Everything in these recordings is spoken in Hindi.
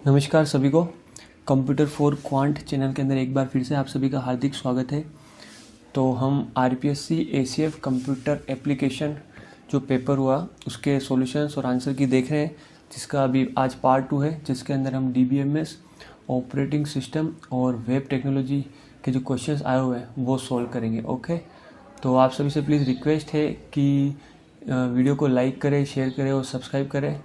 नमस्कार सभी को। कंप्यूटर फॉर क्वांट चैनल के अंदर एक बार फिर से आप सभी का हार्दिक स्वागत है। तो हम आरपीएससी एसीएफ कंप्यूटर एप्लीकेशन जो पेपर हुआ उसके सॉल्यूशंस और आंसर की देख रहे हैं, जिसका अभी आज पार्ट 2 है, जिसके अंदर हम डीबीएमएस ऑपरेटिंग सिस्टम और वेब टेक्नोलॉजी के जो क्वेश्चंस आए हुए हैं वो सॉल्व करेंगे। ओके, तो आप सभी से प्लीज़ रिक्वेस्ट है कि वीडियो को लाइक करें, शेयर करें और सब्सक्राइब करें।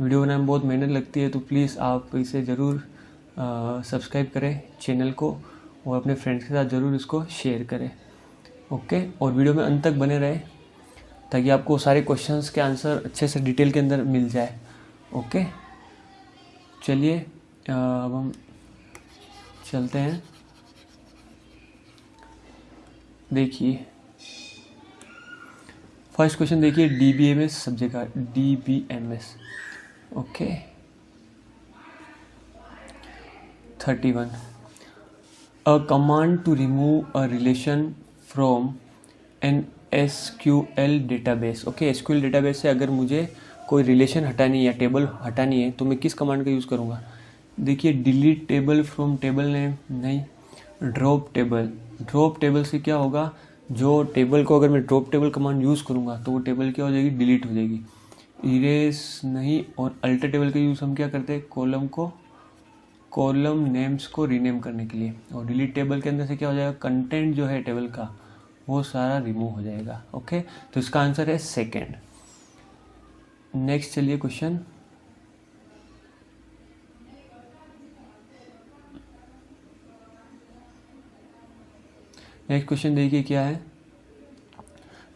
वीडियो बनाने में बहुत मेहनत लगती है, तो प्लीज़ आप इसे ज़रूर सब्सक्राइब करें चैनल को और अपने फ्रेंड्स के साथ ज़रूर इसको शेयर करें। ओके, और वीडियो में अंत तक बने रहे ताकि आपको सारे क्वेश्चंस के आंसर अच्छे से डिटेल के अंदर मिल जाए। ओके, चलिए अब हम चलते हैं। देखिए फर्स्ट क्वेश्चन देखिए, डीबीएमएस सब्जेक्ट का DBMS. Okay 31 a command to remove a relation from an SQL database. Okay, SQL database से अगर मुझे कोई रिलेशन हटानी है या टेबल हटानी है तो मैं किस कमांड का यूज़ करूँगा। देखिए, delete table from table name नहीं, ड्रॉप टेबल। ड्रॉप टेबल से क्या होगा, जो टेबल को अगर मैं ड्रॉप टेबल कमांड यूज़ करूँगा तो वो टेबल क्या हो जाएगी, डिलीट हो जाएगी। इरेज नहीं, और अल्टर टेबल का यूज़ हम क्या करते हैं, कॉलम नेम्स को रीनेम करने के लिए। और डिलीट टेबल के अंदर से क्या हो जाएगा, कंटेंट जो है टेबल का वो सारा रिमूव हो जाएगा। ओके, तो इसका आंसर है सेकेंड। नेक्स्ट चलिए क्वेश्चन। नेक्स्ट क्वेश्चन देखिए क्या है।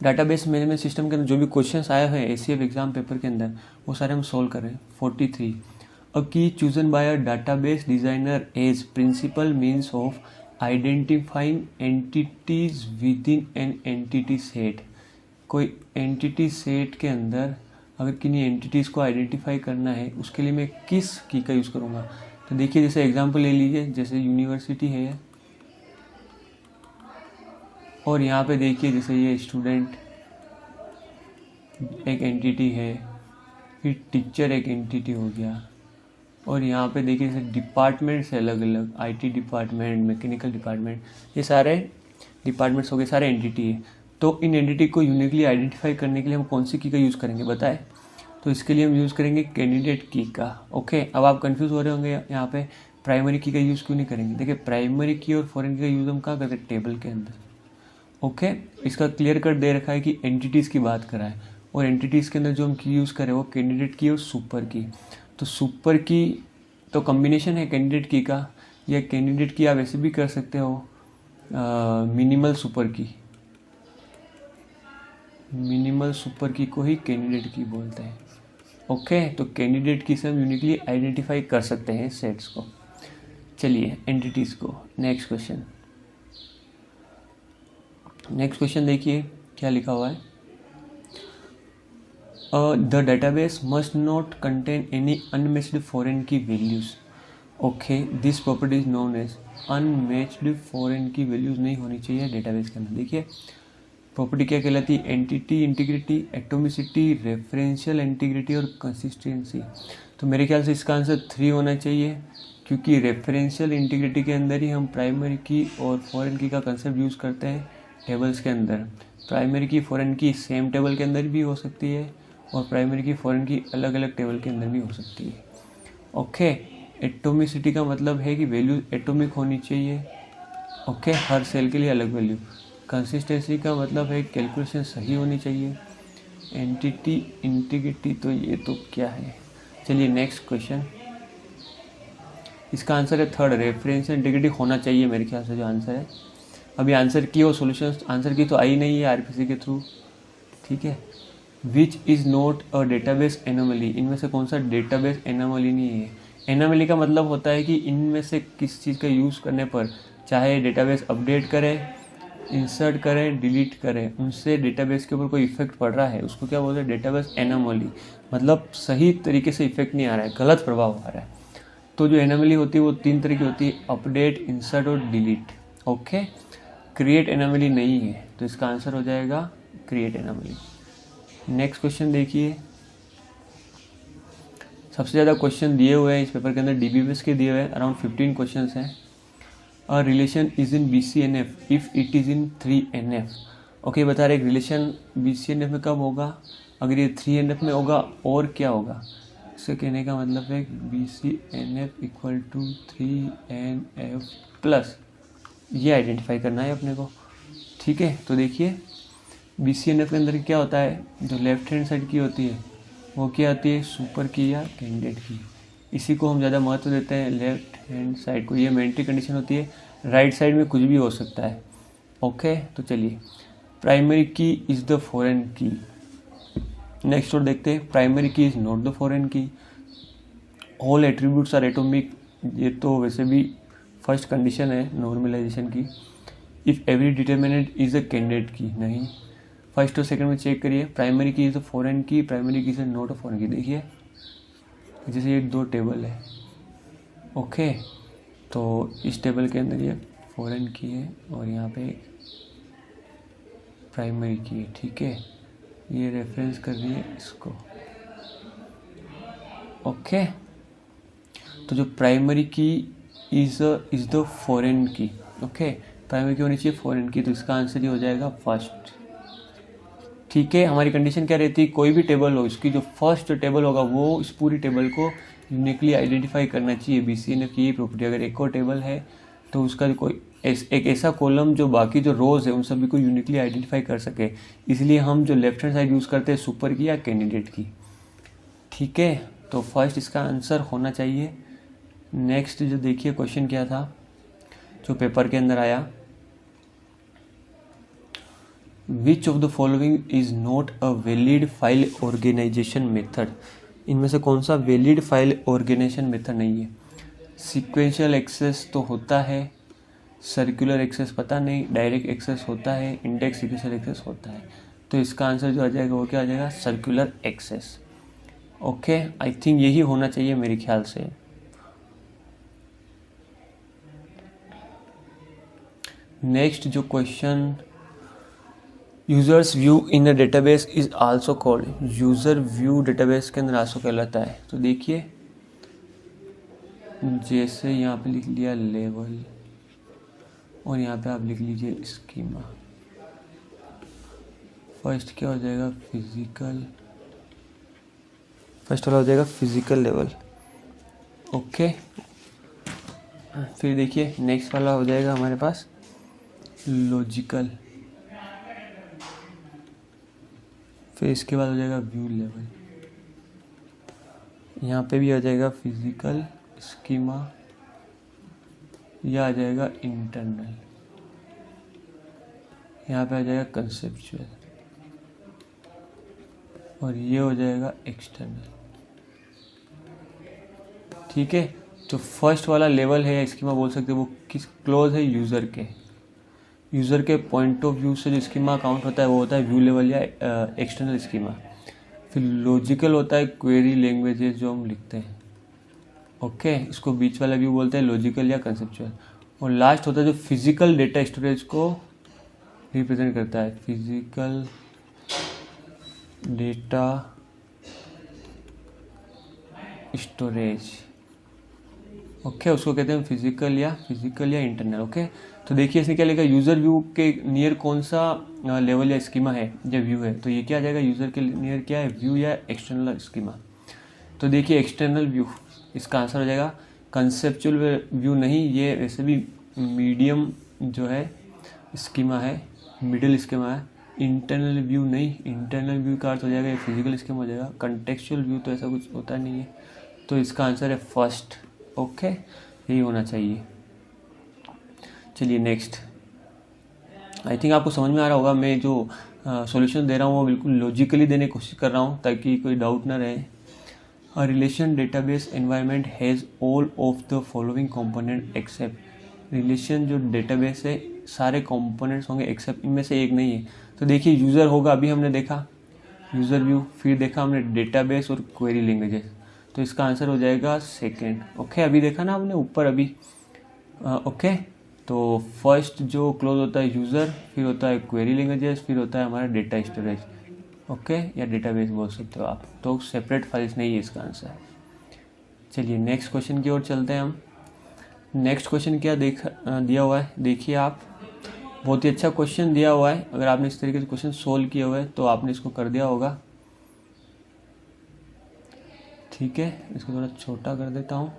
डाटाबेस मैनेजमेंट सिस्टम के अंदर जो भी क्वेश्चंस आए हुए हैं एसीएफ एग्जाम पेपर के अंदर वो सारे हम सोल्व कर रहे हैं। 43 a key chosen by a database designer as principal means of identifying entities within an entity set. कोई एंटिटी सेट के अंदर अगर किन्हीं एंटिटीज़ को आइडेंटिफाई करना है उसके लिए मैं किस की का यूज़ करूँगा। तो देखिए, जैसे एग्जाम्पल ले लीजिए, जैसे यूनिवर्सिटी है और यहाँ पे देखिए जैसे ये स्टूडेंट एक एंटिटी है, फिर टीचर एक एंटिटी हो गया, और यहाँ पे देखिए जैसे डिपार्टमेंट से अलग अलग, आईटी डिपार्टमेंट, मैकेनिकल डिपार्टमेंट, ये सारे डिपार्टमेंट्स हो गए, सारे एंटिटी है। तो इन एंटिटी को यूनिकली आइडेंटिफाई करने के लिए हम कौन सी की का यूज़ करेंगे बताएं। तो इसके लिए हम यूज़ करेंगे कैंडिडेट की का। ओके, अब आप कंफ्यूज हो रहे होंगे यहाँ पे प्राइमरी की का यूज़ क्यों नहीं करेंगे। देखिए, प्राइमरी की और फॉरेन की का यूज़ हम कहाँ करते हैं, टेबल के अंदर। ओके, इसका क्लियर कट दे रखा है कि एंटिटीज़ की बात करा है, और एंटिटीज़ के अंदर जो हम की यूज़ करें वो कैंडिडेट की और सुपर की। तो सुपर की तो कॉम्बिनेशन है कैंडिडेट की का, या कैंडिडेट की आप ऐसे भी कर सकते हो मिनिमल सुपर की। मिनिमल सुपर की को ही कैंडिडेट की बोलते हैं। ओके, तो कैंडिडेट की से हम यूनिकली आइडेंटिफाई कर सकते हैं सेट्स को। चलिए एंटिटीज़ को। नेक्स्ट क्वेश्चन देखिए क्या लिखा हुआ है। The database must not contain any unmatched foreign key values. Okay, this property is known as unmatched foreign key values नहीं होनी चाहिए डेटाबेस के अंदर। देखिए, प्रॉपर्टी क्या कहलाती है, entity integrity, atomicity, referential integrity और कंसिस्टेंसी। तो मेरे ख्याल से इसका आंसर 3 होना चाहिए, क्योंकि रेफरेंशियल इंटीग्रिटी के अंदर ही हम प्राइमरी की और फॉरेन की का कंसेप्ट यूज़ करते हैं टेबल्स के अंदर। प्राइमरी की फॉरेन की सेम टेबल के अंदर भी हो सकती है, और प्राइमरी की फॉरेन की अलग अलग टेबल के अंदर भी हो सकती है। ओके, एटोमिसिटी का मतलब है कि वैल्यू एटॉमिक होनी चाहिए। ओके, हर सेल के लिए अलग वैल्यू। कंसिस्टेंसी का मतलब है कैलकुलेशन सही होनी चाहिए। एंटिटी इंटीग्रिटी, तो ये तो क्या है। चलिए नेक्स्ट क्वेश्चन, इसका आंसर है थर्ड, रेफरेंशियल इंटीग्रिटी होना चाहिए मेरे ख्याल से जो आंसर है। अभी आंसर की और सॉल्यूशन आंसर की तो आई नहीं है आरपीसी के थ्रू, ठीक है। Which is not a database anomaly, इनमें से कौन सा डेटाबेस एनोमली नहीं है। एनोमली का मतलब होता है कि इनमें से किस चीज़ का यूज़ करने पर, चाहे डेटाबेस अपडेट करें, इंसर्ट करें, डिलीट करें, उनसे डेटाबेस के ऊपर कोई इफेक्ट पड़ रहा है, उसको क्या बोलते हैं, डेटाबेस एनोमली। मतलब सही तरीके से इफेक्ट नहीं आ रहा है, गलत प्रभाव आ रहा है। तो जो एनोमली होती है वो 3 तरह की होती है, अपडेट, इंसर्ट और डिलीट। ओके, क्रिएट एनोमली नहीं है, तो इसका आंसर हो जाएगा क्रिएट एनोमली। नेक्स्ट क्वेश्चन देखिए, सबसे ज़्यादा क्वेश्चन दिए हुए हैं इस पेपर के अंदर DBBS के दिए हुए हैं, अराउंड 15 क्वेश्चन हैं। A relation is in BCNF if it is in 3NF। Okay, बता रहे रिलेशन BCNF में कब होगा, अगर ये 3NF में होगा और क्या होगा। इससे कहने का मतलब है BCNF equal to 3NF plus, ये आइडेंटिफाई करना है अपने को। ठीक है, तो देखिए BCNF के अंदर क्या होता है, जो लेफ्ट हैंड साइड की होती है वो क्या आती है, सुपर की या कैंडिडेट की। इसी को हम ज़्यादा महत्व देते हैं, लेफ्ट हैंड साइड को। ये मैंडेटरी कंडीशन होती है, राइट साइड में कुछ भी हो सकता है। ओके, तो चलिए, प्राइमरी की इज़ द फॉरेन की। नेक्स्ट और देखते हैं, प्राइमरी की इज़ नॉट द फॉरेन की। ऑल एट्रीब्यूट्स आर एटॉमिक, ये तो वैसे भी फर्स्ट कंडीशन है नॉर्मलाइजेशन की। If every determinant is a candidate की, नहीं। फर्स्ट और सेकंड में चेक करिए, प्राइमरी की इज़ अ फॉरेन की, प्राइमरी की इज़ नॉट अ फॉरेन की। देखिए जैसे ये दो टेबल है, ओके, तो इस टेबल के अंदर ये फॉरेन की है और यहाँ पे प्राइमरी की है। ठीक है, ये रेफरेंस कर रही है इसको। ओके, तो जो प्राइमरी की इज़ द फॉरेन की। ओके, प्राइमरी की होनी चाहिए फॉरेन की, तो इसका आंसर ये हो जाएगा फर्स्ट। ठीक है, हमारी कंडीशन क्या रहती है, कोई भी टेबल हो, इसकी जो फर्स्ट टेबल होगा वो इस पूरी टेबल को यूनिकली आइडेंटिफाई करना चाहिए। BCNF की प्रॉपर्टी, अगर एक और टेबल है तो उसका कोई एक ऐसा कॉलम जो बाकी जो रोज है उन सभी को यूनिकली आइडेंटिफाई कर सके, इसलिए हम जो लेफ्ट हैंड साइड यूज़ करते हैं सुपर की या कैंडिडेट की। ठीक है, तो फर्स्ट इसका आंसर होना चाहिए। नेक्स्ट जो देखिए क्वेश्चन क्या था जो पेपर के अंदर आया, which of the following is not a valid file organization method. इनमें से कौन सा वैलिड फाइल ऑर्गेनाइजेशन मेथड नहीं है। सीक्वेंशियल एक्सेस तो होता है, सर्कुलर एक्सेस पता नहीं, डायरेक्ट एक्सेस होता है, इंडेक्स सीक्वेंशियल एक्सेस होता है। तो इसका आंसर जो आ जाएगा वो क्या आ जाएगा, circular access. Okay, I think यही होना चाहिए मेरे ख्याल से। नेक्स्ट जो question, users view in a database is also called, user view database के अंदर आल्सो कहलाता है। तो देखिए जैसे यहाँ पे लिख लिया लेवल और यहाँ पे आप लिख लीजिए स्कीमा। फर्स्ट क्या हो जाएगा, फिजिकल, फर्स्ट वाला हो जाएगा फिजिकल लेवल। ओके, फिर देखिए नेक्स्ट वाला हो जाएगा हमारे पास लॉजिकल, फिर इसके बाद हो जाएगा व्यू लेवल। यहाँ पे भी आ जाएगा फिजिकल, स्कीमा, यह आ जाएगा इंटरनल, यहाँ पे आ जाएगा कंसेप्चुअल और ये हो जाएगा एक्सटर्नल। ठीक है, जो फर्स्ट वाला लेवल है या स्कीमा बोल सकते हैं वो किस क्लोज है, यूज़र के पॉइंट ऑफ व्यू से जो स्कीमा काउंट होता है वो होता है व्यू लेवल या एक्सटर्नल स्कीमा। फिर लॉजिकल होता है क्वेरी लैंग्वेजेस जो हम लिखते हैं। ओके, इसको बीच वाला व्यू बोलते हैं लॉजिकल या कंसेप्चुअल। और लास्ट होता है जो फिजिकल डेटा स्टोरेज को रिप्रेजेंट करता है, फिजिकल डेटा स्टोरेज। ओके, उसको कहते हैं फिजिकल या इंटरनल। ओके, तो देखिए इसने क्या लिखा, यूज़र व्यू के नियर कौन सा लेवल या स्कीमा है या व्यू है, तो ये क्या आ जाएगा, यूज़र के नियर क्या है, व्यू या एक्सटर्नल स्कीमा। तो देखिए एक्सटर्नल व्यू, इसका आंसर हो जाएगा कंसेप्चुअल व्यू नहीं, ये वैसे भी मीडियम जो है स्कीमा है, मिडिल स्कीमा है। इंटरनल व्यू नहीं, इंटरनल व्यू का अर्थ हो जाएगा फिजिकल स्कीमा हो जाएगा। कंटेक्चुअल व्यू तो ऐसा कुछ होता नहीं है, तो इसका आंसर है फर्स्ट। ओके, यही होना चाहिए। चलिए नेक्स्ट, आई थिंक आपको समझ में आ रहा होगा, मैं जो सॉल्यूशन दे रहा हूँ वो बिल्कुल लॉजिकली देने की कोशिश कर रहा हूँ ताकि कोई डाउट ना रहे। A relation database environment has all of the following component except. Relation जो डेटाबेस है सारे कंपोनेंट्स होंगे एक्सेप्ट इनमें से एक नहीं है। तो देखिए यूज़र होगा, अभी हमने देखा यूज़र व्यू, फिर देखा हमने डेटाबेस और क्वेरी लैंग्वेजेस, तो इसका आंसर हो जाएगा सेकेंड। ओके, अभी देखा ना हमने ऊपर अभी। ओके, तो फर्स्ट जो क्लोज होता है यूज़र, फिर होता है क्वेरी लैंग्वेजेस, फिर होता है हमारा डेटा स्टोरेज। ओके, या डेटाबेस बोल सकते हो आप, तो सेपरेट फाइल्स नहीं है इसका आंसर। चलिए नेक्स्ट क्वेश्चन की ओर चलते हैं हम। नेक्स्ट क्वेश्चन क्या दिया हुआ है, देखिए आप, बहुत ही अच्छा क्वेश्चन दिया हुआ है। अगर आपने इस तरीके से क्वेश्चन सोल्व किया हुआ है तो आपने इसको कर दिया होगा। ठीक है, इसको थोड़ा छोटा कर देता हूँ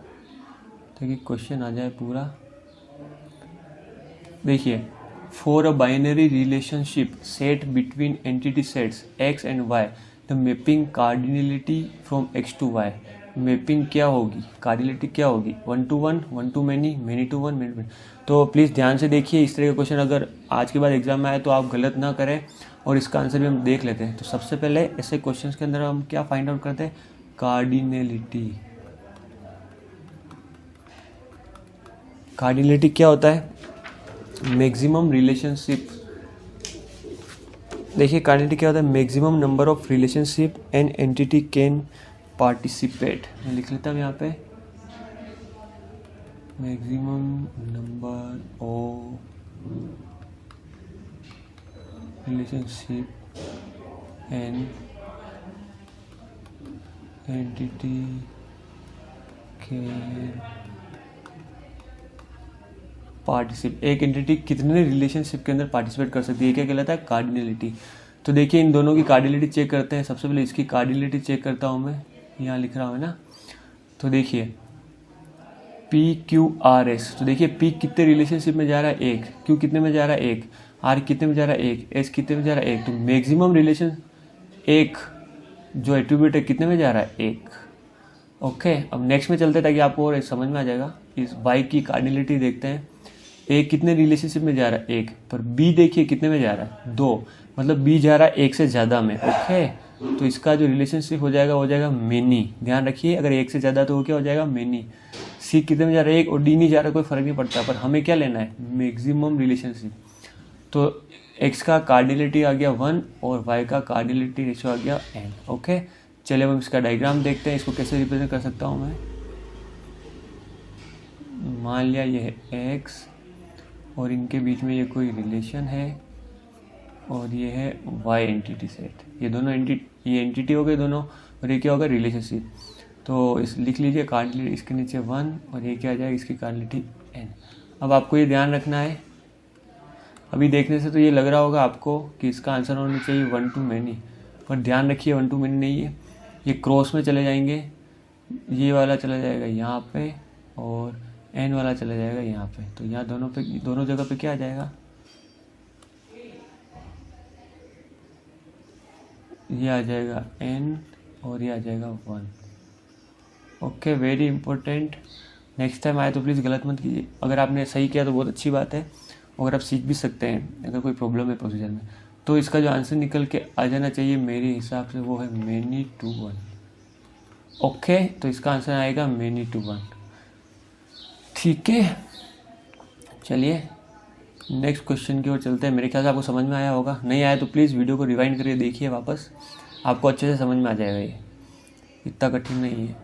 ताकि क्वेश्चन आ जाए पूरा। देखिए, for a binary relationship set between entity sets x and y, the mapping cardinality from x to y। Mapping क्या होगी, कार्डिनलिटी क्या होगी, 1 to 1, 1 to many, many to 1, many to many। तो प्लीज़ ध्यान से देखिए, इस तरह का क्वेश्चन अगर आज के बाद एग्जाम में आए तो आप गलत ना करें, और इसका आंसर भी हम देख लेते हैं। तो सबसे पहले ऐसे क्वेश्चंस के अंदर हम क्या फाइंड आउट करते हैं, कार्डिनलिटी। कार्डिनलिटी क्या होता है, मैक्सिमम रिलेशनशिप। देखिए कार्डिनलिटी क्या होता है, maximum number of relationship and entity can participate. मैं लिख लेता हूँ यहाँ पे, maximum number of relationship and entity can participate. एक एंटिटी कितने रिलेशनशिप के अंदर पार्टिसिपेट कर सकती है, क्या कहलाता है, कार्डिनलिटी। तो देखिए इन दोनों की कार्डिनलिटी चेक करते हैं। सबसे पहले इसकी कार्डिनलिटी चेक करता हूँ मैं, यहाँ लिख रहा हूँ ना। तो देखिए PQRS, तो देखिए P कितने रिलेशनशिप में जा रहा है, 1, Q कितने में जा रहा है, 1, R कितने में जा रहा है, 1, S कितने में जा रहा है, 1। तो मैक्सिमम रिलेशन 1 जो एट्रीब्यूट है कितने में जा रहा है, 1। ओके, अब नेक्स्ट में चलते हैं ताकि आपको और समझ में आ जाएगा। इस Y की कार्डिनलिटी देखते हैं, A कितने रिलेशनशिप में जा रहा है, 1, पर B देखिए कितने में जा रहा है, 2, मतलब B जा रहा है 1 से ज़्यादा में। ओके, तो इसका जो रिलेशनशिप हो जाएगा मेनी। ध्यान रखिए, अगर 1 से ज़्यादा तो वो क्या हो जाएगा, मेनी। C कितने में जा रहा है, 1, और D नहीं जा रहा, कोई फ़र्क नहीं पड़ता, पर हमें क्या लेना है, मैक्सिमम रिलेशनशिप। तो X का कार्डिनलिटी आ गया 1 और Y का कार्डिनलिटी रेशियो आ गया n। ओके, चलिए अब हम इसका डायग्राम देखते हैं, इसको कैसे रिप्रेजेंट कर सकता हूँ मैं। मान लिया ये है X और इनके बीच में ये कोई रिलेशन है, और ये है Y एंटिटी सेट। ये दोनों ये एंटिटी हो गए दोनों, और ये क्या होगा, रिलेशनशिप। तो इस लिख लीजिए कार्डिनलिटी, इसके नीचे 1 और ये क्या आ जाएगा, इसकी कार्डिनलिटी n। अब आपको ये ध्यान रखना है, अभी देखने से तो ये लग रहा होगा आपको कि इसका आंसर होना चाहिए 1 to many, पर ध्यान रखिए 1 to many नहीं है, ये क्रॉस में चले जाएंगे, ये वाला चला जाएगा यहाँ पे और n वाला चला जाएगा यहाँ पे। तो यहाँ दोनों जगह पे क्या आ जाएगा, ये आ जाएगा n और ये आ जाएगा 1। Okay, very important. Next time आए तो प्लीज़ गलत मत कीजिए। अगर आपने सही किया तो बहुत अच्छी बात है, अगर आप सीख भी सकते हैं। अगर कोई प्रॉब्लम है प्रोसीजर में तो इसका जो आंसर निकल के आ जाना चाहिए मेरे हिसाब से वो है many to 1। ओके, तो इसका आंसर आएगा many to 1। ठीक है, चलिए नेक्स्ट क्वेश्चन की ओर चलते हैं। मेरे ख्याल से आपको समझ में आया होगा, नहीं आया तो प्लीज़ वीडियो को रिवाइंड करके देखिए वापस, आपको अच्छे से समझ में आ जाएगा, ये इतना कठिन नहीं है।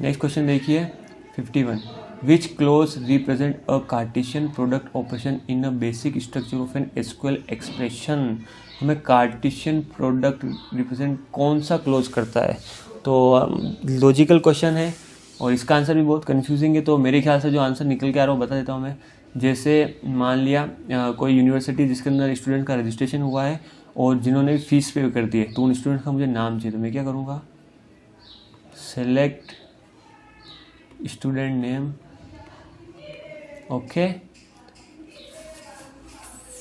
नेक्स्ट क्वेश्चन देखिए 51, which clause represent a cartesian product operation in a basic structure of an SQL expression. हमें कार्टेशियन प्रोडक्ट रिप्रेजेंट कौन सा क्लोज करता है, तो लॉजिकल क्वेश्चन है और इसका आंसर भी बहुत कन्फ्यूजिंग है। तो मेरे ख्याल से जो आंसर निकल के आ रहा है वो बता देता हूँ मैं। जैसे मान लिया कोई यूनिवर्सिटी जिसके अंदर स्टूडेंट का रजिस्ट्रेशन हुआ है और जिन्होंने फीस पे कर दी है, तो उन स्टूडेंट का मुझे नाम चाहिए, तो मैं क्या करूँगा, select student name, okay,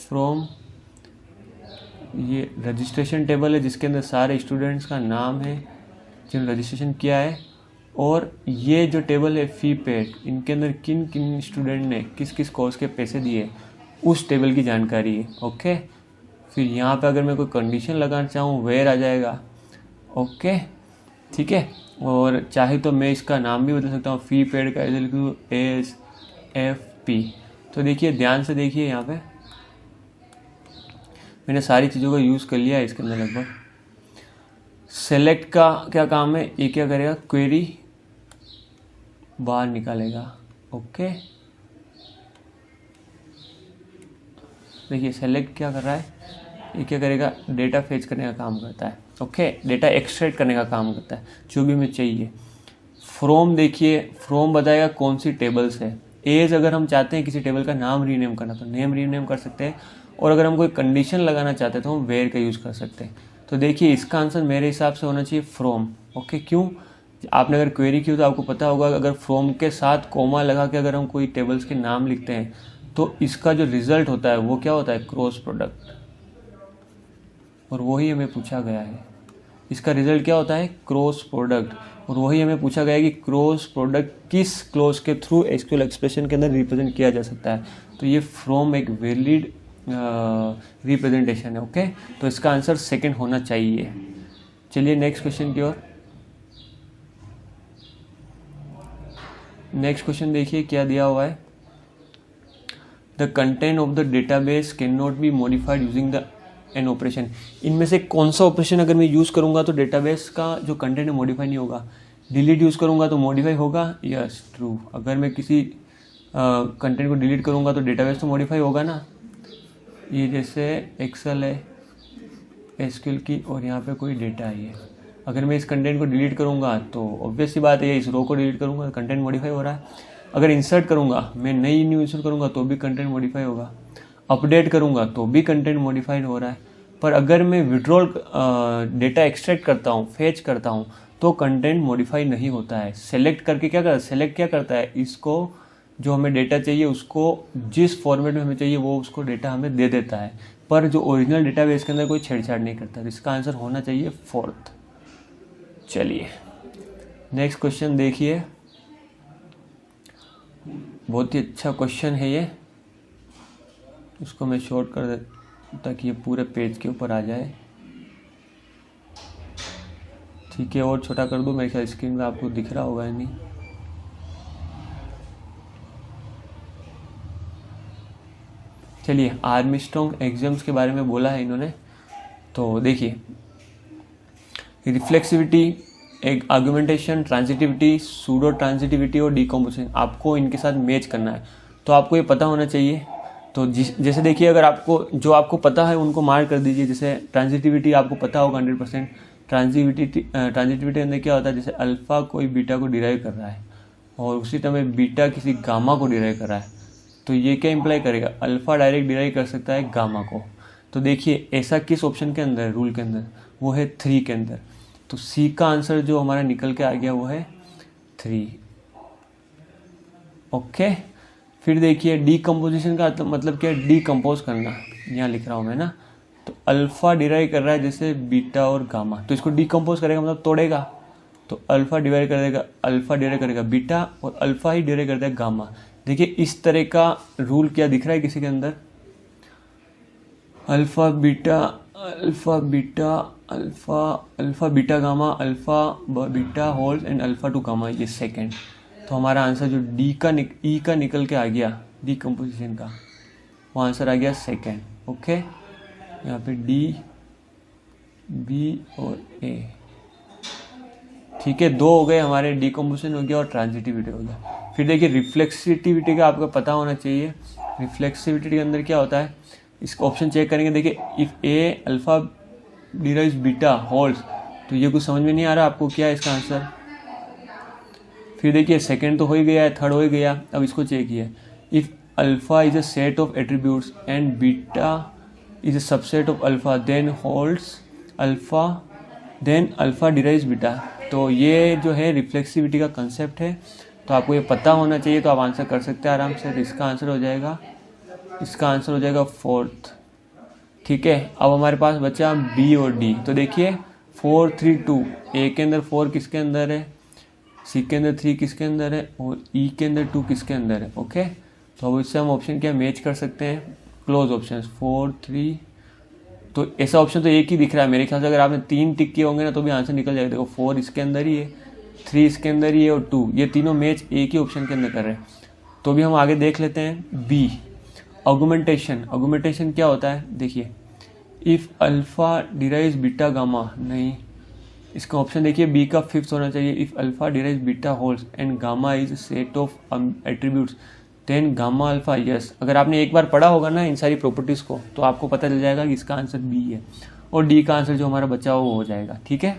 from, ये रजिस्ट्रेशन टेबल है जिसके अंदर सारे स्टूडेंट्स का नाम है जिन्होंने रजिस्ट्रेशन किया है, और ये जो टेबल है फी पेड, इनके अंदर किन किन स्टूडेंट ने किस किस कोर्स के पैसे दिए उस टेबल की जानकारी है। ओके, फिर यहाँ पे अगर मैं कोई कंडीशन लगाना चाहूँ वेयर आ जाएगा। ओके, ठीक है, और चाहे तो मैं इसका नाम भी बदल सकता हूँ, फी पेड का लिखूँ SFP। तो देखिए ध्यान से देखिए, यहाँ पे मैंने सारी चीज़ों का यूज़ कर लिया है इसके अंदर लगभग। सेलेक्ट का क्या काम है, ये क्या करेगा, क्वेरी बाहर निकालेगा। ओके, देखिए सेलेक्ट क्या कर रहा है, ये क्या करेगा, डेटा फेच करने का काम करता है। ओके, डेटा एक्सट्रैक्ट करने का काम करता है जो भी हमें चाहिए। फ्रॉम देखिए, फ्रॉम बताएगा कौन सी टेबल से। एज अगर हम चाहते हैं किसी टेबल का नाम रीनेम करना तो नेम रीनेम कर सकते हैं, और अगर हम कोई कंडीशन लगाना चाहते हैं तो हम वेयर का यूज़ कर सकते हैं। तो देखिए इसका आंसर मेरे हिसाब से होना चाहिए फ्रॉम। ओके, क्यों? आपने अगर क्वेरी की हो तो आपको पता होगा अगर फ्रॉम के साथ कोमा लगा के अगर हम कोई टेबल्स के नाम लिखते हैं तो इसका जो रिजल्ट होता है वो क्या होता है? Cross product. और वही हमें पूछा गया है, इसका रिजल्ट क्या होता है? Cross product. और वही हमें पूछा गया है कि क्रॉस प्रोडक्ट किस क्लॉज के थ्रू एसक्यूएल एक्सप्रेशन के अंदर रिप्रेजेंट किया जा सकता है। तो ये फ्रॉम एक वैलिड रिप्रेजेंटेशन है। ओके, तो इसका आंसर सेकंड होना चाहिए। चलिए नेक्स्ट क्वेश्चन की ओर। नेक्स्ट क्वेश्चन देखिए क्या दिया हुआ है। The content of the database can not be modified using the an operation. इनमें से कौन सा ऑपरेशन अगर मैं यूज़ करूँगा तो डेटाबेस का जो कंटेंट है मॉडिफाई नहीं होगा? डिलीट यूज़ करूँगा तो मॉडिफाई होगा? Yes, true. अगर मैं किसी कंटेंट को डिलीट करूँगा तो डेटाबेस तो मॉडिफाई होगा ना। ये जैसे एक्सेल है एसक्यूएल की, और यहाँ पे कोई डेटा है, अगर मैं इस कंटेंट को डिलीट करूँगा तो ऑब्वियस सी बात है इस रो को डिलीट करूँगा तो कंटेंट मॉडिफाई हो रहा है। अगर इंसर्ट करूँगा, मैं नई न्यू इंसर्ट करूँगा तो भी कंटेंट मॉडिफाई होगा। अपडेट करूँगा तो भी कंटेंट मॉडिफाइड हो रहा है। पर अगर मैं विड्रॉल डेटा एक्सट्रैक्ट करता हूँ, फेच करता हूँ, तो कंटेंट मॉडिफाई नहीं होता है। सेलेक्ट करके क्या करता है? सेलेक्ट क्या करता है? इसको जो हमें डेटा चाहिए उसको जिस फॉर्मेट में हमें चाहिए वो उसको डेटा हमें दे देता है, पर जो ओरिजिनल डेटाबेस के अंदर कोई छेड़छाड़ नहीं करता। तो इसका आंसर होना चाहिए फोर्थ। चलिए नेक्स्ट क्वेश्चन देखिए, बहुत ही अच्छा क्वेश्चन है ये। इसको मैं शॉर्ट कर देता ताकि ये पूरे पेज के ऊपर आ जाए। ठीक है, और छोटा कर दूँ? मेरे ख्याल स्क्रीन में आपको दिख रहा होगा या नहीं। चलिए, आर्मस्ट्रॉन्ग एग्जाम्स के बारे में बोला है इन्होंने। तो देखिए, रिफ्लेक्सिविटी, एक आर्गुमेंटेशन, ट्रांजिटिविटी, सूडो ट्रांजिटिविटी और डीकम्पोजिशन, आपको इनके साथ मैच करना है। तो आपको ये पता होना चाहिए। तो जैसे देखिए, अगर आपको जो आपको पता है उनको मार्क कर दीजिए। जैसे ट्रांजिटिविटी आपको पता होगा 100%। ट्रांजिटिविटी अंदर क्या होता है? जैसे अल्फ़ा कोई बीटा को डिराइव कर रहा है और उसी समय बीटा किसी गामा को डिराइव कर रहा है, तो ये क्या इम्प्लाई करेगा? अल्फ़ा डायरेक्ट डिराइव कर सकता है गामा को। तो देखिए ऐसा किस ऑप्शन के अंदर है? रूल के अंदर, वो है 3 के अंदर। तो सी का आंसर जो हमारा निकल के आ गया वो है 3। ओके, फिर देखिए डीकम्पोजिशन का मतलब क्या है? डीकम्पोज करना, यहाँ लिख रहा हूँ मैं ना। तो अल्फ़ा डिराइव कर रहा है जैसे बीटा और गामा, तो इसको डीकम्पोज करेगा मतलब तोड़ेगा। तो अल्फ़ा डिवाइड कर देगा, अल्फ़ा डिवाइड करेगा बीटा, और अल्फ़ा ही डिवाइड कर देगा गामा। देखिए इस तरह का रूल क्या दिख रहा है किसी के अंदर? Alpha beta, alpha beta, alpha beta gamma, alpha beta holds and alpha two gamma, ये सेकेंड। तो हमारा आंसर जो ई का निकल के आ गया डीकम्पोजिशन का, वो आंसर आ गया सेकेंड। ओके, यहाँ पे डी, बी और ए। ठीक है, 2 हो गए हमारे, डीकम्पोजिशन हो गया और ट्रांजिटिविटी हो गया। फिर देखिए रिफ्लेक्सिविटी का आपको पता होना चाहिए। रिफ्लेक्सिविटी के अंदर क्या होता है? इसका ऑप्शन चेक करेंगे। देखिए if A alpha derives beta holes, तो ये कुछ समझ में नहीं आ रहा आपको क्या है इसका आंसर? फिर देखिए सेकंड तो हो ही गया है, थर्ड हो ही गया। अब इसको चेक किया, if alpha is a set of attributes and beta is a subset of alpha then holds alpha, then alpha derives beta. तो ये जो है रिफ्लेक्सिविटी का कंसेप्ट है, तो आपको ये पता होना चाहिए, तो आप आंसर कर सकते हैं आराम से। तो इसका आंसर हो जाएगा फोर्थ। ठीक है, अब हमारे पास बचा बी और डी। तो देखिए 4 3 2, ए के अंदर 4 किसके अंदर है, सी के अंदर 3 किसके अंदर है, और ई के अंदर 2 किसके अंदर है। ओके, तो अब इससे हम ऑप्शन क्या मैच कर सकते हैं? Close option 4 3। तो ऐसा ऑप्शन तो एक ही दिख रहा है मेरे ख्याल से। अगर आपने 3 टिक किए होंगे ना तो भी आंसर निकल जाएगा। देखो 4 इसके अंदर ही है, 3 इसके अंदर ही है, और 2, ये तीनों मैच एक ही ऑप्शन के अंदर कर रहे हैं। तो भी हम आगे देख लेते हैं बी, ऑगमेंटेशन। ऑगमेंटेशन क्या होता है? देखिए if alpha derives beta gamma, नहीं, इसका ऑप्शन देखिए बी का 5th होना चाहिए। If alpha derives beta holds and gamma is set of attributes then gamma alpha, yes. अगर आपने एक बार पढ़ा होगा ना इन सारी प्रॉपर्टीज़ को, तो आपको पता चल जाएगा कि इसका आंसर बी है, और डी का आंसर जो हमारा बचा वो हो जाएगा। ठीक है,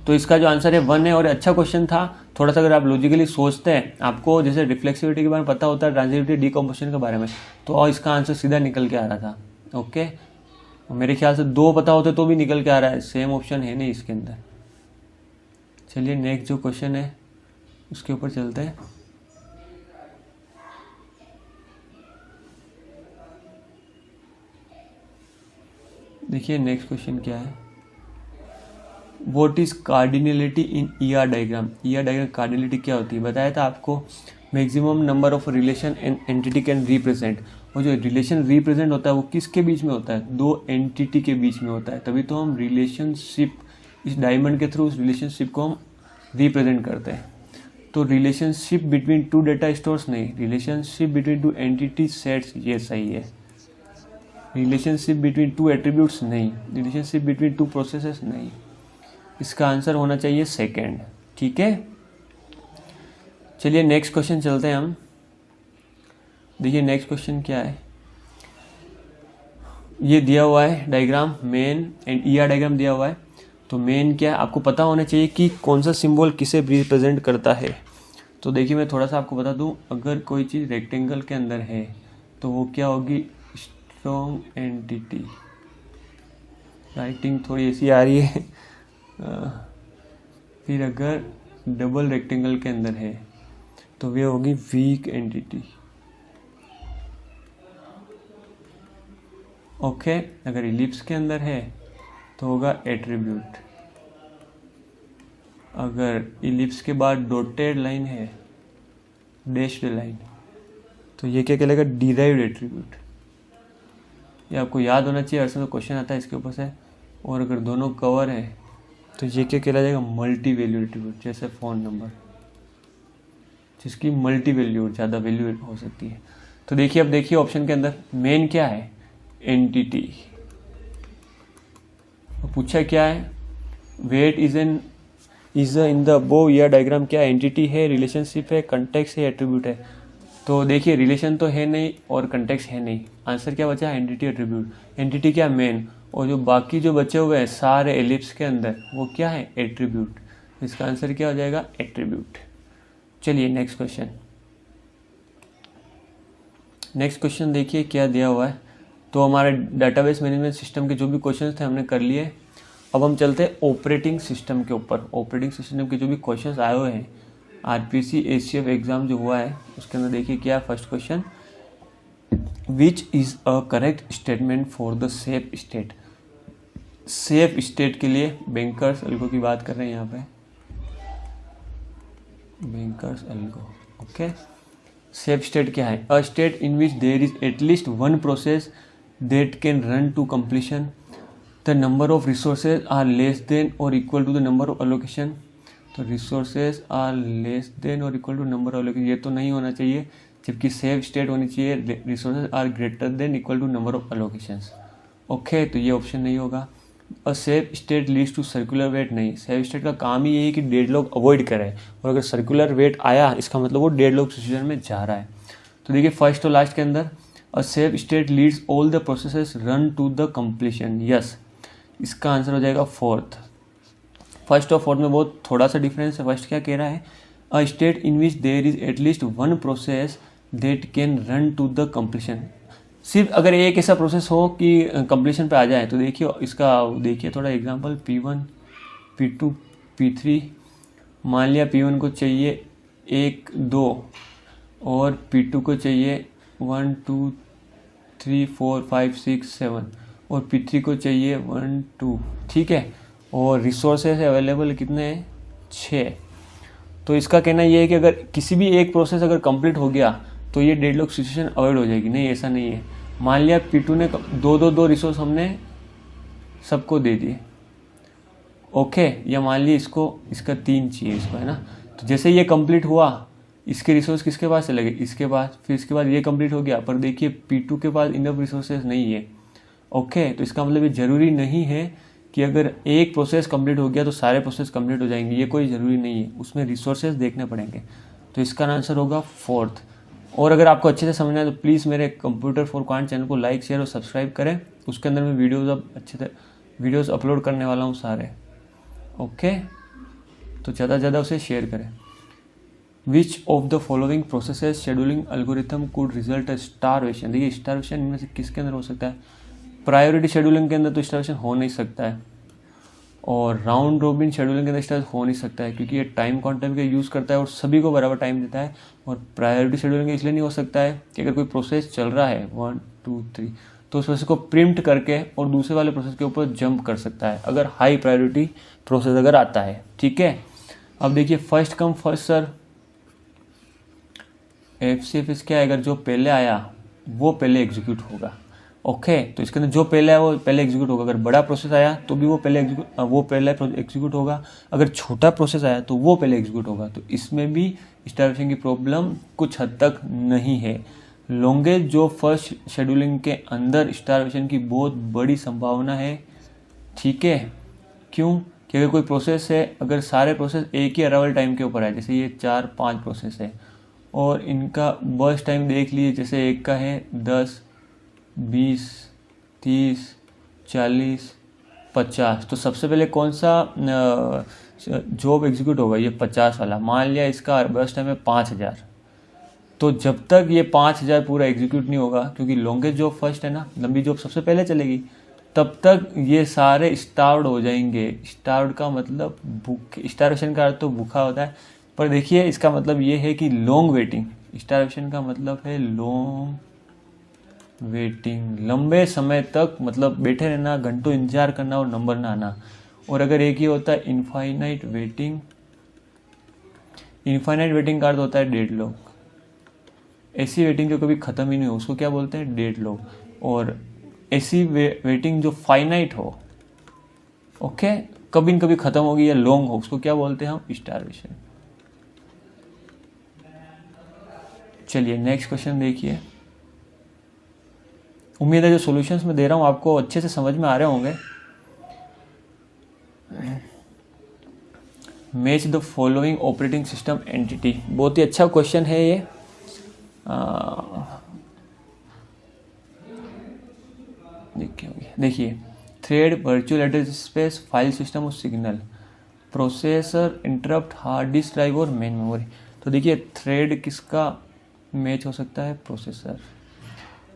तो इसका जो आंसर है 1 है। और अच्छा क्वेश्चन था, थोड़ा सा अगर आप लॉजिकली सोचते हैं, आपको जैसे रिफ्लेक्सिविटी के बारे में पता होता है, ट्रांजिटिविटी डिकम्पोजिशन के बारे में, तो और इसका आंसर सीधा निकल के आ रहा था। ओके, मेरे ख्याल से 2 पता होते तो भी निकल के आ रहा है, सेम ऑप्शन है नहीं इसके अंदर। चलिए नेक्स्ट जो क्वेश्चन है उसके ऊपर चलते हैं। देखिए नेक्स्ट क्वेश्चन क्या है, what is cardinality in ER diagram. ER diagram cardinality क्या होती है, बताया था आपको, maximum number of relation an entity can represent. और जो रिलेशन रिप्रेजेंट होता है वो किसके बीच में होता है, 2 एंटिटी के बीच में होता है, तभी तो हम रिलेशनशिप, इस डायमंड के थ्रू उस रिलेशनशिप को हम रिप्रेजेंट करते हैं। तो रिलेशनशिप बिटवीन 2 डेटा स्टोर्स नहीं, रिलेशनशिप बिटवीन 2 एंटिटी सेट्स, ये सही है। रिलेशनशिप बिटवीन 2 एट्रीब्यूट्स नहीं, रिलेशनशिप बिटवीन 2 प्रोसेसेस नहीं, इसका आंसर होना चाहिए सेकंड। ठीक है, चलिए नेक्स्ट क्वेश्चन चलते हैं हम। देखिए नेक्स्ट क्वेश्चन क्या है, ये दिया हुआ है diagram, main and ER diagram दिया हुआ है। तो मेन क्या है, आपको पता होना चाहिए कि कौन सा सिंबल किसे रिप्रेजेंट करता है। तो देखिए मैं थोड़ा सा आपको बता दूं, अगर कोई चीज़ रेक्टेंगल के अंदर है तो वो क्या होगी, स्ट्रॉन्ग एंटिटी। राइटिंग थोड़ी ऐसी आ रही है। फिर अगर डबल रेक्टेंगल के अंदर है तो वे होगी वीक एंटिटी। ओके, अगर इलिप्स के अंदर है तो होगा एट्रीब्यूट। अगर इलिप्स के बाद डॉटेड लाइन है, डैश्ड लाइन, तो ये क्या कहलाएगा, डिराइव्ड एट्रीब्यूट। ये आपको याद होना चाहिए, हर समय क्वेश्चन आता है इसके ऊपर से। और अगर दोनों कवर है तो ये क्या कहला जाएगा, मल्टी वैल्यू एट्रीब्यूट। जैसे फ़ोन नंबर, जिसकी मल्टी वैल्यू, ज़्यादा वैल्यू हो सकती है। तो देखिए, अब देखिए ऑप्शन के अंदर मेन क्या है, एंटिटी। पूछा क्या है, what is in the above ER diagram, क्या एंटिटी है, रिलेशनशिप है, कंटेक्स्ट है, एट्रीब्यूट है। तो देखिए रिलेशन तो है नहीं और कंटेक्स्ट है नहीं, आंसर क्या बचा, एंटिटी एट्रीब्यूट। एंटिटी क्या, मेन, और जो बाकी जो बचे हुए हैं सारे एलिप्स के अंदर वो क्या है, एट्रीब्यूट। इसका आंसर क्या हो जाएगा, एट्रीब्यूट। चलिए नेक्स्ट क्वेश्चन। नेक्स्ट क्वेश्चन देखिए क्या दिया हुआ है। तो हमारे डाटाबेस मैनेजमेंट सिस्टम के जो भी क्वेश्चन थे हमने कर लिए। अब हम चलते हैं ऑपरेटिंग सिस्टम के ऊपर। ऑपरेटिंग सिस्टम के जो भी क्वेश्चन आए हुए हैं, RPC ACF एग्जाम जो हुआ है उसके अंदर देखिए क्या, first question, which is a correct statement for the safe state. Safe state के लिए बैंकर्स एल्गो की बात कर रहे हैं यहाँ पे, bankers algo. Okay, safe state क्या है, a state in which there is at least one process that can run to completion, the number of resources are less than or equal to the number of allocation. तो resources are less than or equal to number of allocation, ये तो नहीं होना चाहिए, जबकि सेफ स्टेट होनी चाहिए resources are greater than equal to number of allocations. Okay, तो ये ऑप्शन नहीं होगा। A safe state leads to circular wait, नहीं, सेफ स्टेट का काम ही यही है कि डेडलॉक अवॉइड करे, और अगर सर्कुलर वेट आया इसका मतलब वो डेडलॉक सिचुएशन में जा रहा है। तो देखिए फर्स्ट और लास्ट के अंदर, a safe state leads all the processes run to the completion, yes, इसका आंसर हो जाएगा फोर्थ। फर्स्ट और फोर्थ में बहुत थोड़ा सा डिफरेंस है। फर्स्ट क्या कह रहा है, a state in which there is at least one process that can run to the completion. सिर्फ अगर एक ऐसा प्रोसेस हो कि कंप्लीशन पे आ जाए, तो देखिए इसका देखिए थोड़ा एग्जांपल, P1 P2 P3, मान लिया P1 को चाहिए 1 2 और P2 को चाहिए 1 2 3 4 5 6 7 और P3 को चाहिए 1 2, ठीक है, और रिसोर्सेज अवेलेबल कितने हैं, 6। तो इसका कहना ये है कि अगर किसी भी एक प्रोसेस अगर कंप्लीट हो गया तो ये डेडलॉक सिचुएशन अवॉइड हो जाएगी। नहीं, ऐसा नहीं है। मान लिया P2 ने दो रिसोर्स हमने सबको दे दिए, ओके, या मान लिया इसका 3 चाहिए इसको, है ना। तो जैसे ये कंप्लीट हुआ, इसके रिसोर्स किसके पास चले गए, इसके पास, फिर इसके बाद ये कंप्लीट हो गया, पर देखिए P2 के पास इनफ रिसोर्सेज नहीं है। ओके, तो इसका मतलब ये ज़रूरी नहीं है कि अगर एक प्रोसेस कंप्लीट हो गया तो सारे प्रोसेस कंप्लीट हो जाएंगे, ये कोई ज़रूरी नहीं है, उसमें रिसोर्सेज देखने पड़ेंगे। तो इसका आंसर होगा फोर्थ। और अगर आपको अच्छे से समझना है तो प्लीज़ मेरे कंप्यूटर फॉर क्वांट चैनल को लाइक शेयर और सब्सक्राइब करें, उसके अंदर मैं वीडियोज़ अब अच्छे से वीडियोज़ अपलोड करने वाला हूँ सारे। ओके, तो ज़्यादा से ज़्यादा उसे शेयर करें। विच of the following processes scheduling algorithm could result starvation. देखिए स्टारवेशन इनमें से किसके अंदर हो सकता है? प्रायोरिटी शेड्यूलिंग के अंदर तो स्टारवेशन हो नहीं सकता है, और राउंड रोबिन शेड्यूलिंग के अंदर स्टारवेशन हो नहीं सकता है क्योंकि ये टाइम क्वांटम का यूज़ करता है और सभी को बराबर टाइम देता है। और प्रायोरिटी शेड्यूलिंग इसलिए नहीं हो सकता है कि अगर कोई प्रोसेस चल रहा है 1 2 3 तो उस प्रोसेस को प्रिम्प्ट करके और दूसरे वाले प्रोसेस के ऊपर जंप कर सकता है अगर हाई प्रायोरिटी प्रोसेस अगर आता है। ठीक है, अब देखिए first come first serve. FCFS क्या है? अगर जो पहले आया वो पहले एग्जीक्यूट होगा। ओके, तो इसके अंदर जो पहले आया वो पहले एग्जीक्यूट होगा। अगर बड़ा प्रोसेस आया तो भी वो पहले एग्जीक्यूट होगा। अगर छोटा प्रोसेस आया तो वो पहले एग्जीक्यूट होगा। तो इसमें भी स्टारवेशन की प्रॉब्लम कुछ हद तक नहीं है। लॉन्गेस्ट जो फर्स्ट शेड्यूलिंग के अंदर स्टारवेशन की बहुत बड़ी संभावना है। ठीक है, क्यों? कि अगर कोई प्रोसेस है, अगर सारे प्रोसेस एक ही अराइवल टाइम के ऊपर है, जैसे ये 4-5 प्रोसेस है और इनका बर्स्ट टाइम देख लीजिए, जैसे एक का है 10, 20, 30, 40, 50, तो सबसे पहले कौन सा जॉब एग्जीक्यूट होगा? ये 50 वाला। मान लिया इसका बर्स्ट टाइम है 5000, तो जब तक ये 5000 पूरा एग्जीक्यूट नहीं होगा, क्योंकि लॉन्गेस्ट जॉब फर्स्ट है ना, लंबी जॉब सबसे पहले चलेगी, तब तक ये सारे स्टार्व्ड हो जाएंगे। स्टार्व्ड का मतलब भूख, स्टार्वेशन का अर्थ तो भूखा होता है, पर देखिए इसका मतलब ये है कि लॉन्ग वेटिंग। स्टार्वेशन का मतलब है लॉन्ग वेटिंग, लंबे समय तक मतलब बैठे रहना, घंटों इंतजार करना और नंबर ना आना। और अगर एक ही होता है इनफाइनाइट वेटिंग, इनफाइनाइट वेटिंग का अर्थ होता है डेडलॉक। ऐसी वेटिंग जो कभी ख़त्म ही नहीं हो उसको क्या बोलते हैं? डेडलॉक। और ऐसी वेटिंग जो फाइनाइट हो, ओके, कभी न कभी ख़त्म होगी या लॉन्ग हो, उसको क्या बोलते हैं हम? स्टारवेशन। चलिए नेक्स्ट क्वेश्चन देखिए। उम्मीद है जो सॉल्यूशंस मैं दे रहा हूँ आपको अच्छे से समझ में आ रहे होंगे। Match the following operating system entity, बहुत ही अच्छा क्वेश्चन है ये। देखिए thread, virtual address space, file system और signal, processor, interrupt, hard disk drive और मेन मेमोरी। तो देखिए थ्रेड किसका मैच हो सकता है? प्रोसेसर।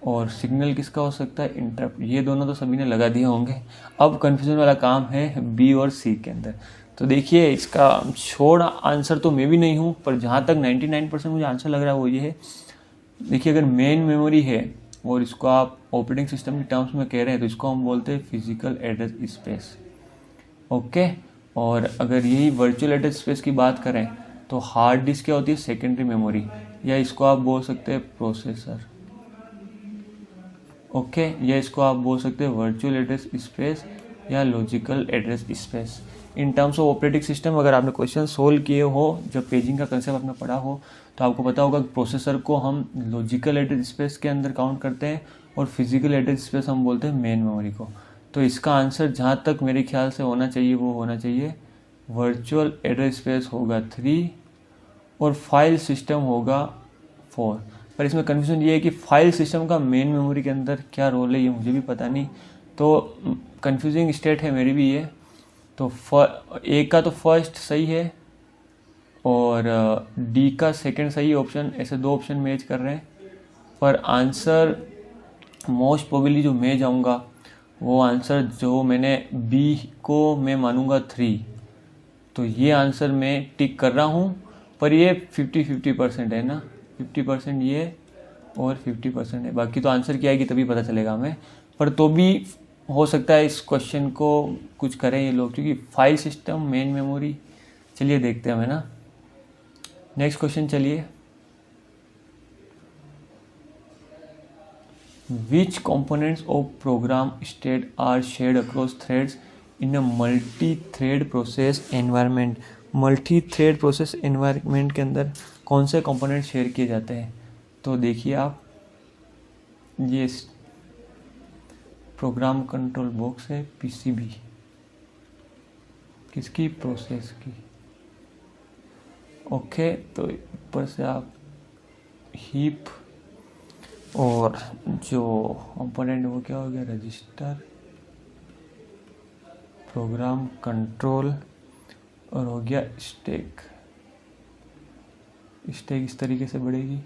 और सिग्नल किसका हो सकता है? इंटरप्ट। ये दोनों तो सभी ने लगा दिए होंगे। अब कन्फ्यूजन वाला काम है बी और सी के अंदर। तो देखिए इसका छोड़ आंसर तो मैं भी नहीं हूँ, पर जहाँ तक 99% मुझे आंसर लग रहा है वो ये है। देखिए अगर मेन मेमोरी है और इसको आप ऑपरेटिंग सिस्टम की टर्म्स में कह रहे हैं तो इसको हम बोलते हैं फिजिकल एड्रेस स्पेस। ओके, और अगर यही वर्चुअल एड्रेस स्पेस की बात करें तो हार्ड डिस्क क्या होती है? सेकेंडरी मेमोरी, या इसको आप बोल सकते हैं प्रोसेसर। ओके, या इसको आप बोल सकते हैं वर्चुअल एड्रेस स्पेस या logical address space. In terms of operating system अगर आपने क्वेश्चन सोल्व किए हो, जब पेजिंग का कंसेप्ट आपने पढ़ा हो, तो आपको पता होगा कि प्रोसेसर को हम लॉजिकल एड्रेस स्पेस के अंदर काउंट करते हैं और फिजिकल एड्रेस स्पेस हम बोलते हैं मेन मेमोरी को। तो इसका आंसर जहाँ तक मेरे ख्याल से होना चाहिए वो होना चाहिए वर्चुअल एड्रेस स्पेस होगा 3 और फाइल सिस्टम होगा 4। पर इसमें कन्फ्यूजन ये है कि फाइल सिस्टम का मेन मेमोरी के अंदर क्या रोल है ये मुझे भी पता नहीं, तो कन्फ्यूजिंग स्टेट है मेरी भी ये। तो एक का तो फर्स्ट सही है और डी का सेकंड सही ऑप्शन, ऐसे दो ऑप्शन मैच कर रहे हैं। पर आंसर मोस्ट प्रोबेबली जो मैं जाऊंगा वो आंसर जो मैंने बी को मैं मानूंगा 3। तो ये आंसर मैं टिक कर रहा हूँ, पर ये 50-50% है ना, 50% ये और 50% है। बाकी तो आंसर क्या आएगी तभी पता चलेगा हमें, पर तो भी हो सकता है इस क्वेश्चन को कुछ करें ये लोग, क्योंकि फाइल सिस्टम मेन मेमोरी। चलिए देखते हैं हमें ना नेक्स्ट क्वेश्चन। चलिए, which components of program state are shared across threads in a multi thread process environment. Multi thread process environment के अंदर कौन से कंपोनेंट शेयर किए जाते हैं? तो देखिए आप, ये प्रोग्राम कंट्रोल बॉक्स है, पीसीबी किसकी? प्रोसेस की। ओके, तो ऊपर से आप हीप, और जो कंपोनेंट वो क्या हो गया? रजिस्टर, प्रोग्राम कंट्रोल, और हो गया स्टैक। स्टैक इस तरीके से बढ़ेगी।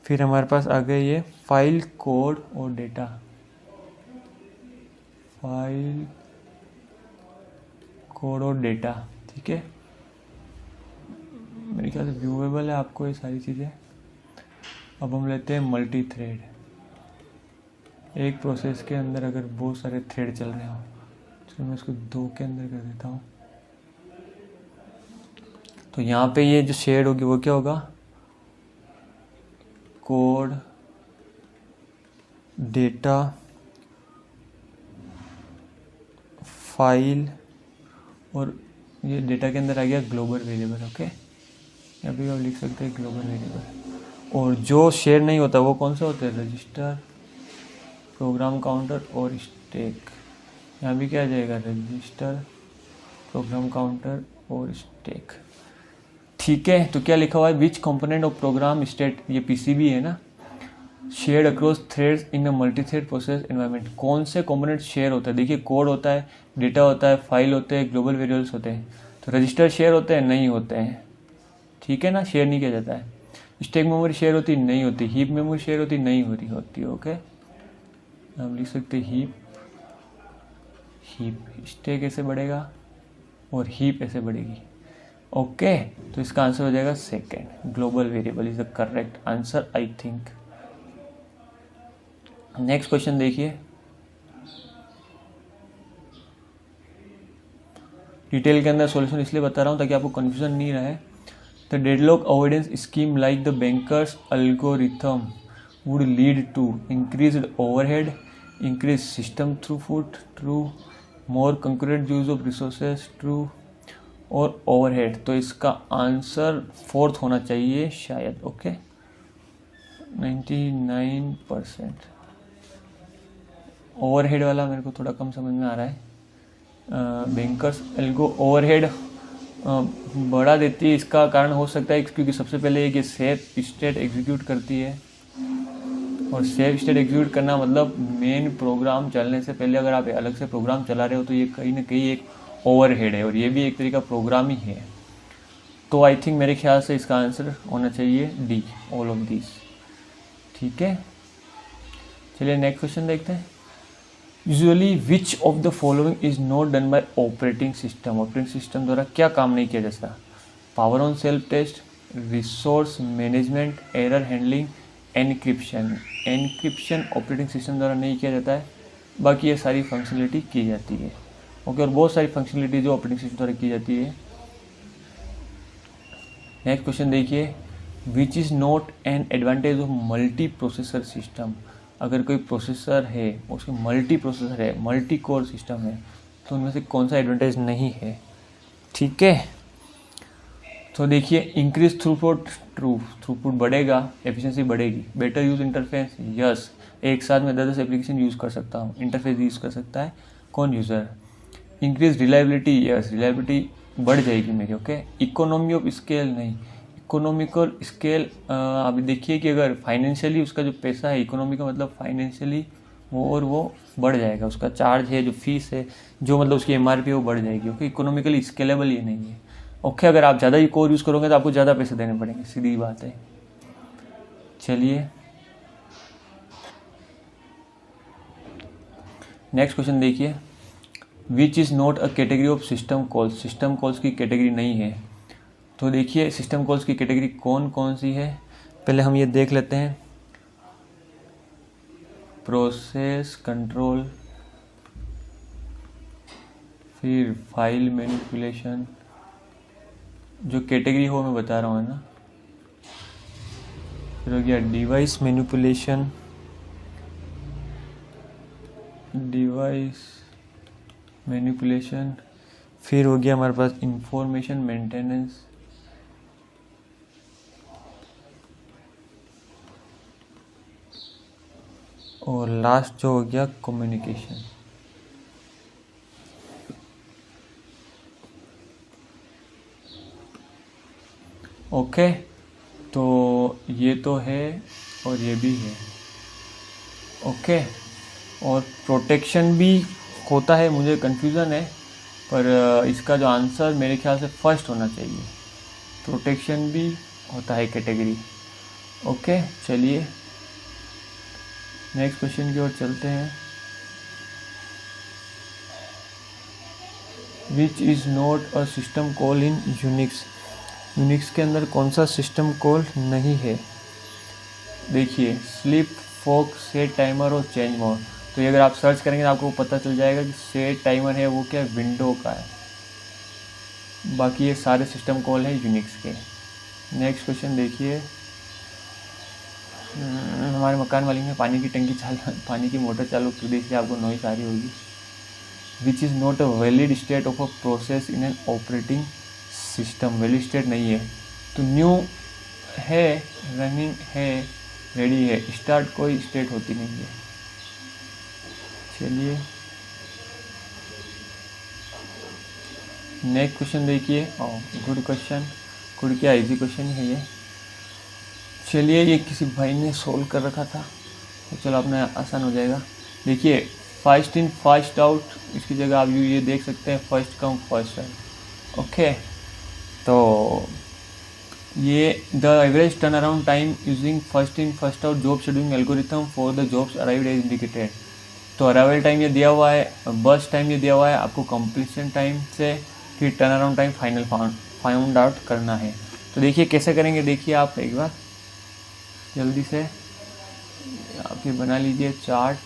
फिर हमारे पास आ गए ये फाइल, कोड और डेटा। फाइल, कोड और डेटा, ठीक है। मेरे ख्याल से व्यूएबल है आपको ये सारी चीज़ें। अब हम लेते हैं मल्टी थ्रेड। एक प्रोसेस के अंदर अगर बहुत सारे थ्रेड चल रहे हो, तो मैं इसको 2 के अंदर कर देता हूँ। तो यहाँ पे ये जो शेड होगी वो क्या होगा, कोड, डेटा, फाइल, और ये डेटा के अंदर आ गया ग्लोबल वेरिएबल। ओके, यहाँ पे आप लिख सकते हैं ग्लोबल वेरिएबल। और जो शेयर नहीं होता वो कौन सा होता है, रजिस्टर, प्रोग्राम काउंटर और स्टैक। यहाँ भी क्या आ जाएगा, रजिस्टर, प्रोग्राम काउंटर और स्टैक, ठीक है। तो क्या लिखा हुआ है, which component of program state, ये पीसीबी है ना, shared across threads in a multi thread process environment. कौन से कंपोनेंट शेयर होता है, देखिए कोड होता है, डेटा होता है, फाइल होते हैं, ग्लोबल वेरिएबल्स होते हैं। तो रजिस्टर शेयर होते हैं, नहीं होते हैं, ठीक है ना, शेयर नहीं किया जाता है। स्टैक मेमोरी शेयर होती, नहीं होती। हीप मेमोरी शेयर होती, नहीं होती। ओके, हम लिख सकते हीप, स्टैक ऐसे बढ़ेगा और हीप ऐसे बढ़ेगी। ओके, तो इसका आंसर हो जाएगा second, global variable is the correct answer I think. Next question देखिए, डिटेल के अंदर सॉल्यूशन इसलिए बता रहा हूँ ताकि आपको कंफ्यूजन नहीं रहे। The deadlock avoidance scheme like the banker's algorithm would lead to increased overhead, increase system throughput, true, more concurrent use of resources, true, और ओवरहेड। तो इसका आंसर 4th होना चाहिए शायद। ओके, 99%। ओवरहेड वाला मेरे को थोड़ा कम समझ में आ रहा है। बैंकर्स एल्गो ओवरहेड बढ़ा देती है, इसका कारण हो सकता है क्योंकि सबसे पहले ये सेफ स्टेट एग्जीक्यूट करती है, और सेफ स्टेट एग्जीक्यूट करना मतलब मेन प्रोग्राम चलने से पहले अगर आप अलग से प्रोग्राम चला रहे हो तो ये कहीं ना कहीं एक ओवरहेड है, और ये भी एक तरीका प्रोग्राम ही है। तो आई थिंक मेरे ख्याल से इसका आंसर होना चाहिए डी, ऑल ऑफ दिस, ठीक है। चलिए नेक्स्ट क्वेश्चन देखते हैं। Usually which of the following is not done by operating system. Operating system द्वारा क्या काम नहीं किया जाता, power on self test, resource management, error handling, encryption. Encryption operating system द्वारा नहीं किया जाता है, बाकी ये सारी फंक्शनलिटी की जाती है। ओके, और बहुत सारी फंक्शनलिटी जो ऑपरेटिंग सिस्टम द्वारा की जाती है। नेक्स्ट क्वेश्चन देखिए, which is not an advantage of multi processor system. अगर कोई प्रोसेसर है, उसके मल्टी प्रोसेसर है, मल्टी कोर सिस्टम है, तो उनमें से कौन सा एडवांटेज नहीं है, ठीक है। तो देखिए, इंक्रीज थ्रूपुट, ट्रू, थ्रूपुट बढ़ेगा, एफिशिएंसी बढ़ेगी। बेटर यूज इंटरफेस, यस, एक साथ में 10 एप्लीकेशन यूज़ कर सकता हूँ, इंटरफेस यूज़ कर सकता है कौन, user. Increase reliability, yes, reliability बढ़ जाएगी मेरी। ओके, इकोनॉमी ऑफ स्केल नहीं, इकोनॉमिकल स्केल आप देखिए कि अगर फाइनेंशियली उसका जो पैसा है, इकोनॉमी का मतलब फाइनेंशियली वो बढ़ जाएगा, उसका चार्ज है, जो फीस है, जो मतलब उसकी एमआरपी है वो बढ़ जाएगी। ओके, इकोनॉमिकली स्केलेबल ये नहीं है। ओके, अगर आप ज़्यादा ही कोर यूज़ करोगे तो आपको ज़्यादा पैसे देने पड़ेंगे, सीधी बात है। चलिए नेक्स्ट क्वेश्चन देखिए, which is not a category of system calls. System calls की कैटेगरी नहीं है। तो देखिए, सिस्टम कॉल्स की कैटेगरी कौन कौन सी है, पहले हम ये देख लेते हैं। प्रोसेस कंट्रोल, फिर फाइल मैनिपुलेशन, जो कैटेगरी हो मैं बता रहा हूँ ना, फिर हो गया डिवाइस मैनिपुलेशन, फिर हो गया हमारे पास इंफॉर्मेशन मेंटेनेंस, और लास्ट जो हो गया कम्युनिकेशन। ओके, तो ये तो है और ये भी है। ओके, और प्रोटेक्शन भी होता है, मुझे कन्फ्यूज़न है, पर इसका जो आंसर मेरे ख्याल से फर्स्ट होना चाहिए। प्रोटेक्शन भी होता है कैटेगरी। ओके, चलिए नेक्स्ट क्वेश्चन की ओर चलते हैं। Which is not a system call in Unix. Unix के अंदर कौन सा सिस्टम कॉल नहीं है? देखिए, स्लीप, फोक, सेट टाइमर और चेंज मोड। तो ये अगर आप सर्च करेंगे तो आपको पता चल जाएगा कि सेट टाइमर है वो क्या विंडो का है। बाकी ये सारे सिस्टम कॉल हैं यूनिक्स के। नेक्स्ट क्वेश्चन देखिए। हमारे मकान वाली ने पानी की मोटर चालू कर दी, इसलिए आपको नॉइस आ रही होगी। Which is not a valid state of a process in an operating system. Valid state नहीं है तो न्यू है, रनिंग है, रेडी है, स्टार्ट कोई स्टेट होती नहीं है। चलिए नेक्स्ट क्वेश्चन देखिए। गुड क्वेश्चन, गुड क्या इजी क्वेश्चन ही है ये। चलिए, ये किसी भाई ने सोल्व कर रखा था तो चलो अपना आसान हो जाएगा। देखिए, फर्स्ट इन फर्स्ट आउट, इसकी जगह आप ये देख सकते हैं first come first out. Okay, तो ये the average turn around time using first in first out job scheduling algorithm for the jobs arrived as indicated. तो अराइवल टाइम ये दिया हुआ है, बर्स्ट टाइम ये दिया हुआ है, आपको कंप्लीशन टाइम से फिर turn around time final found out करना है। तो देखिए कैसे करेंगे, देखिए आप एक बार जल्दी से आप ये बना लीजिए चार्ट।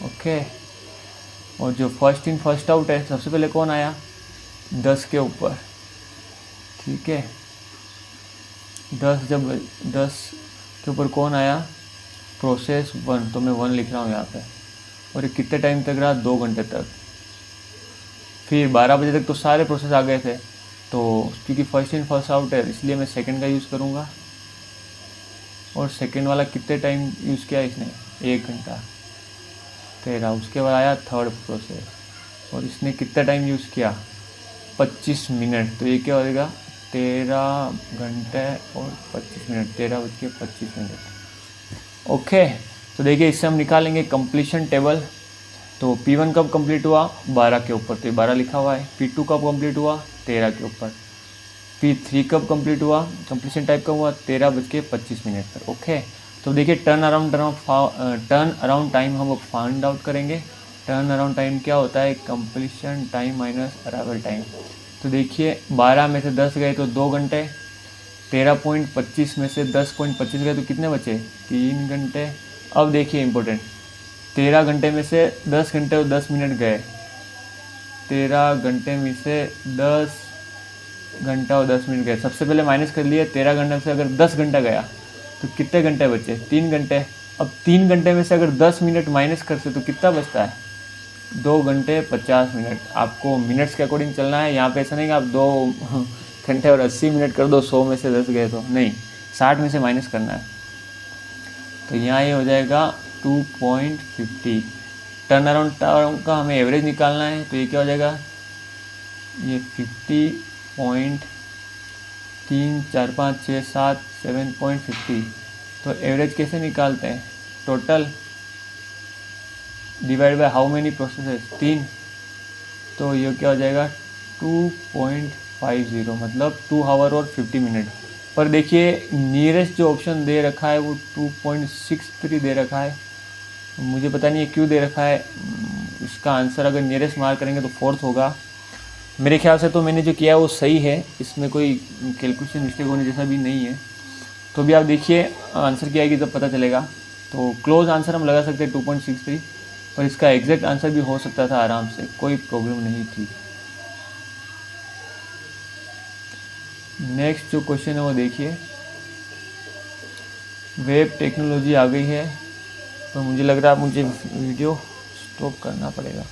ओके, और जो फर्स्ट इन फर्स्ट आउट है, सबसे पहले कौन आया 10 के ऊपर, ठीक है। 10 के ऊपर कौन आया, प्रोसेस 1, तो मैं 1 लिख रहा हूँ यहाँ पे। और ये कितने टाइम तक रहा, 2 घंटे तक। फिर 12 बजे तक तो सारे प्रोसेस आ गए थे, तो क्योंकि फर्स्ट इन फर्स्ट आउट है इसलिए मैं सेकंड का यूज़ करूँगा। और सेकंड वाला कितने टाइम यूज़ किया इसने, 1 घंटा 13। उसके बाद आया थर्ड प्रोसेस और इसने कितना टाइम यूज़ किया, 25 मिनट। तो ये क्या हो जाएगा, 13 घंटे और 25 मिनट, 13:25। ओके, तो देखिए इससे हम निकालेंगे कंप्लीशन टेबल। तो P1 कब कंप्लीट हुआ, 12 के ऊपर, तो 12 लिखा हुआ है। P2 कब कंप्लीट हुआ, 13 के ऊपर। P3 कब कंप्लीट हुआ, कंप्लीशन टाइप कब हुआ, 13:25 पर। ओके, तो देखिए टर्न अराउंड टाइम हम फाइंड आउट करेंगे। टर्न अराउंड टाइम क्या होता है, completion time minus arrival time. तो देखिए 12 में से 10 गए तो 2 घंटे, 13.25 में से 10.25 गए तो कितने बचे, 3 घंटे। अब देखिए इंपॉर्टेंट, 13 घंटे में से 10 घंटे और 10 मिनट गए, 13 घंटे में से 10 घंटा और 10 मिनट गए। सबसे पहले माइनस कर लिए, 13 घंटे में से अगर 10 घंटा गया तो कितने घंटे बचे, 3 घंटे। अब 3 घंटे में से अगर 10 मिनट माइनस करते तो कितना बचता है, 2 घंटे 50 मिनट। आपको मिनट्स के अकॉर्डिंग चलना है, यहाँ पे ऐसा नहीं कि आप 2 घंटे और 80 मिनट कर दो, 100 में से 10 गए तो नहीं, 60 में से माइनस करना है। तो यहाँ ये हो जाएगा 2.50। टर्न अराउंड टाइम का हमें एवरेज निकालना है, तो ये क्या हो जाएगा, ये 50.3 4 5 6 7 7.50। तो एवरेज कैसे निकालते हैं, total divide by how many processes, 3। तो ये क्या हो जाएगा 2.50, मतलब 2 आवर और 50 मिनट। पर देखिए नियरेस्ट जो ऑप्शन दे रखा है वो 2.63 दे रखा है। मुझे पता नहीं है क्यों दे रखा है। इसका आंसर अगर नियरेस्ट मार्क करेंगे तो 4th होगा मेरे ख्याल से। तो मैंने जो किया है वो सही है, इसमें कोई कैलकुलेशन मिस्टेक होने जैसा भी नहीं है। तो भी आप देखिए आंसर क्या आएगी तब पता चलेगा। तो क्लोज आंसर हम लगा सकते हैं 2.63, पर इसका एग्जैक्ट आंसर भी हो सकता था आराम से, कोई प्रॉब्लम नहीं थी। नेक्स्ट जो क्वेश्चन है वो देखिए, वेब टेक्नोलॉजी आ गई है, तो मुझे लग रहा है मुझे वीडियो स्टॉप करना पड़ेगा।